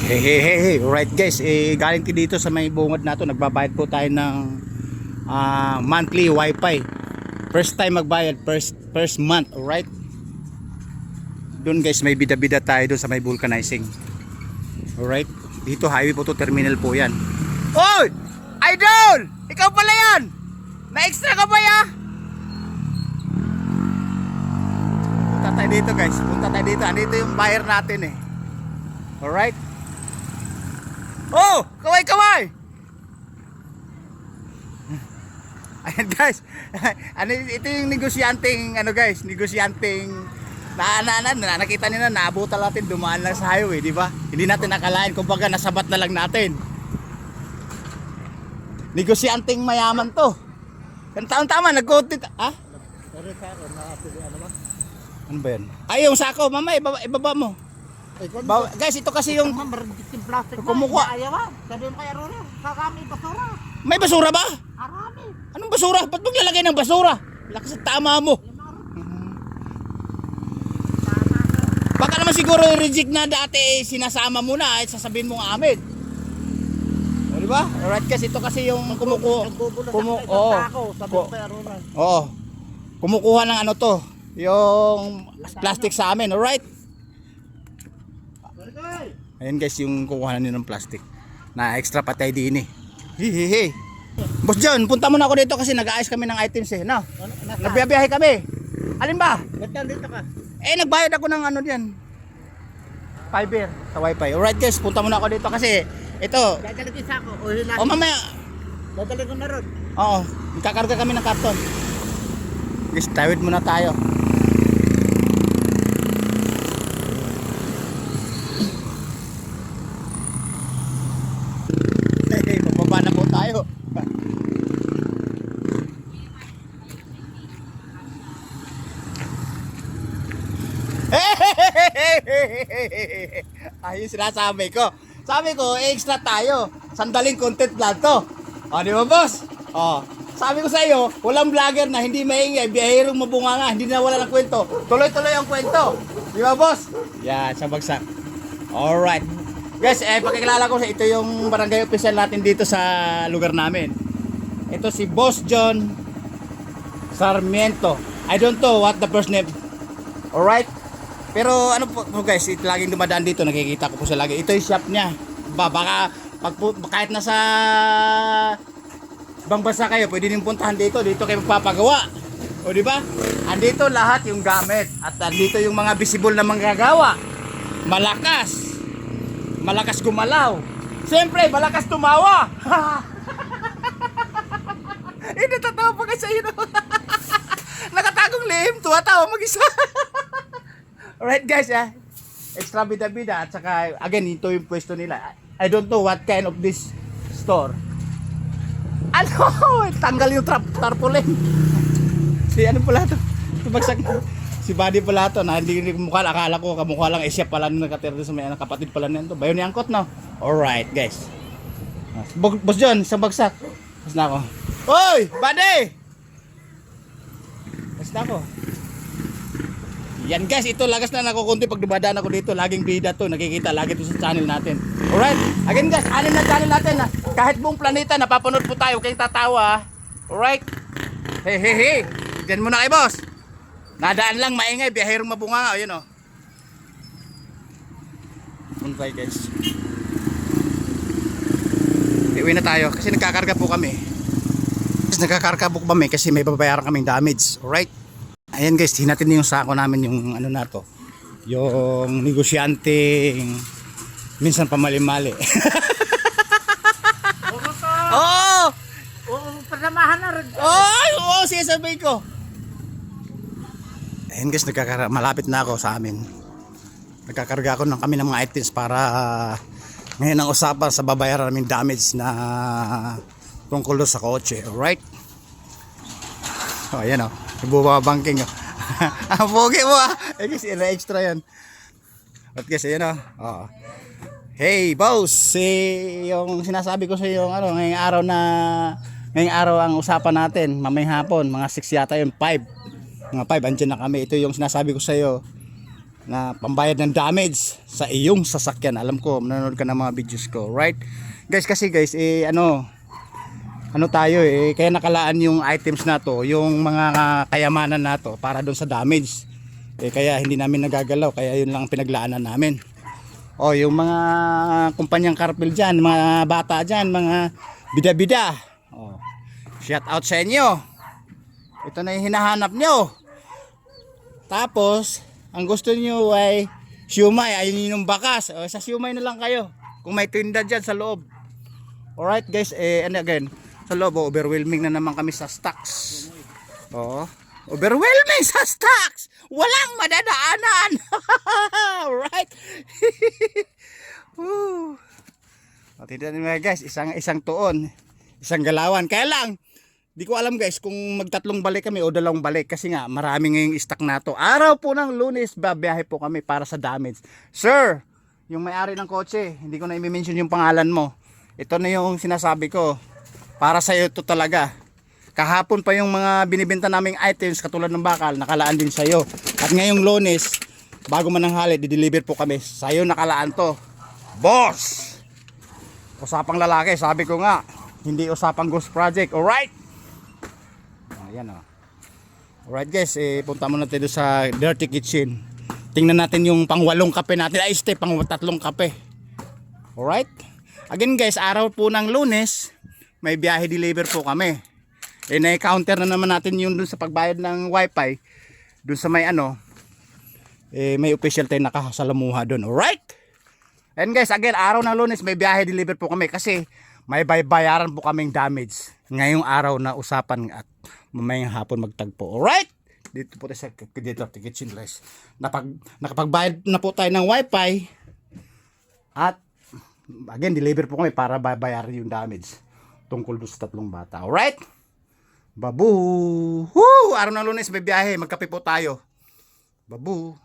Hey. Alright guys, galing tayo dito sa may bungad na to. Nagbabayad po tayo ng monthly wifi. First time magbayad, first month, alright. Doon guys, may bida-bida tayo doon sa may vulcanizing. Alright, dito highway po to, terminal po yan. Oy! Idol! Ikaw pala yan! Na-extra ka ba ya? Punta tayo dito guys, punta tayo dito. Andito yung buyer natin eh. Alright. Oh! Kaway! Ayan guys. Ito yung negosyanteng guys, negosyanteng nakita niyo na, naabutan natin, dumaan lang sa highway, di ba? Hindi natin nakalain, kumbaga nasabat na lang natin. Negosyanteng mayaman to. Kan taon tama nag-content, ha? Ano ba yan? Ay, yung sako, mama, ibaba mo. Guys, ito kasi yung kumukuha. May basura ba? Anong basura? Ba't maglalagay ng basura? Lakas at tama mo. Baka naman siguro reject na dati sinasama mo na at sasabihin mo nga amin. O diba? Alright guys, ito kasi yung kumukuha ng ano to, yung plastic sa amin, alright? Ayan guys, yung kukuha na ng plastic na extra patay din eh. Hihihi. Boss John, punta muna ako dito kasi nag-aayos kami ng items eh, no? Nagbiyahe kami. Alin ba? Dito ka. Nagbayad ako ng ano diyan. Fiber sa wifi. Alright guys, punta muna ako dito kasi ito. Dadalhin sa ako. O hilahin. O mamaya. Dadalhin ko na ron. Oo, magkakarga kami ng karton. Guys, tawid muna tayo. Bababa na po tayo. Ayun sinasabi ko. Sabi ko, extra tayo. Sandaling content vlog to. O, di ba boss? O, sabi ko sa iyo, walang vlogger na hindi maingay, biyahirong mabunganga, hindi na wala ng kwento. Tuloy-tuloy ang kwento. Di ba boss? Yan, sa bagsak. Alright. Guys, pakikilala ko sa ito yung barangay official natin dito sa lugar namin. Ito si Boss John Sarmiento. I don't know what the first name. Alright. Pero ano po guys, laging dumadaan dito, nakikita ko po siya lagi. Ito yung shop niya. Baka kahit nasa ibang bansa kayo, pwede din puntahan dito. Dito kayo magpapagawa. O di ba? Andito lahat yung gamit at andito yung mga visible na manggagawa. Malakas gumalaw. Siyempre, malakas tumawa. Natatawa pa kasi yun. Nakatagong lihim, tuwa-tawa mag-isa. Alright guys, extra bida-bida at saka again, ito yung pwesto nila. I don't know what kind of this store. Ano? Tanggal yung tarpaulin. Si ano pala to? Tumagsak. Si Buddy pala to na hindi mukha, akala ko kamukha lang siya pala nung nakatira sa may kapatid pala nito. Bayo ni angkot no. Alright guys. Boss John, isang bagsak. Basta na ako. Oy, Buddy! Basta ako. Yan guys, ito lagas na nakukunti pag dumadaan ako dito. Laging bida to, nakikita lagi to sa channel natin. Alright, again guys, anim na channel natin na kahit buong planeta napapanood po tayo, kayong tatawa. Alright. Hey. Diyan muna kay boss. Nadaan lang maingay, biyahirong mabunga. Ayun o. Muntay guys. Iuwi na tayo kasi nagkakarga po kami. Nagkakarga po kami kasi may babayaran kaming damage. Alright. Ayan guys, hinatin yung sako namin yung ano na to. Yung negosyanteng minsan pamali-mali. Oo! Pasamahan na rin. Oo, sinasabi ko. Ayan guys, malapit na ako sa amin. Nagkakarga ako ng kami ng mga items para ngayon ang usapan sa babayaran namin damage na tungkol sa kotse. Alright? O, ayan o. Bubabangking o. Ang pogi mo kasi extra yan. At guys, ayan o. Hey boss, yung sinasabi ko sa iyo ngayong araw ang usapan natin, mamayang hapon, mga 6 yata yung 5. Mga 5, andyan na kami. Ito yung sinasabi ko sa iyo. na pambayad ng damage sa iyong sasakyan. Alam ko, manonood ka ng mga videos ko, right? Guys, kasi guys, ano tayo kaya nakalaan yung items na to, yung mga kayamanan na to para doon sa damage. Kaya hindi namin nagagalaw, kaya yun lang pinaglaanan namin. Yung mga kumpanyang Carpel dyan, mga bata dyan, mga bida-bida. Shout out sa inyo. Ito na yung hinahanap nyo. Tapos, ang gusto nyo ay siumay, ayun yung bakas. Sa siumay na lang kayo. Kung may tinda dyan sa loob. Alright guys, again, sa loob, overwhelming na naman kami sa stocks. Overwhelming sa stocks. Walang madadaanan. Alright. Tignan nyo guys, isang tuon, isang galawan. Kaya lang, di ko alam guys kung magtatlong balik kami o dalawang balik kasi nga marami ngayong stock na to. Araw po ng Lunes, babiyahe po kami para sa damage. Sir, yung may-ari ng kotse, hindi ko na i-mention yung pangalan mo. Ito na yung sinasabi ko. Para sa iyo to talaga. Kahapon pa yung mga binibenta naming items katulad ng bakal, nakalaan din sa iyo. At ngayong Lunes, bago mananghali, di-deliver po kami. Sa iyo nakalaan to. Boss! Usapang lalaki, sabi ko nga, hindi usapang ghost project. Alright? Ayan Alright guys, punta muna tayo sa Dirty Kitchen. Tingnan natin yung pang 8 kape natin. Ay, pang 3 kape. Alright? Again guys, araw po ng Lunes, may biyahe deliver po kami. Na-counter na naman natin yung dun sa pagbayad ng wifi. Dun sa may may official tayo nakasalamuha dun. Alright? And guys, again, araw ng Lunes, may biyahe deliver po kami kasi may bayaran po kaming damage ngayong araw na usapan at mamayang hapon magtagpo. Alright? Dito po tayo sa Dirty Kitchen guys. Nakapagbayad na po tayo ng wifi at again, deliver po kami para bayaran yung damage tungkol doon sa 3 bata. Alright? Babu! Woo! Araw ng Lunes, may biyahe. Magkape po tayo. Babu!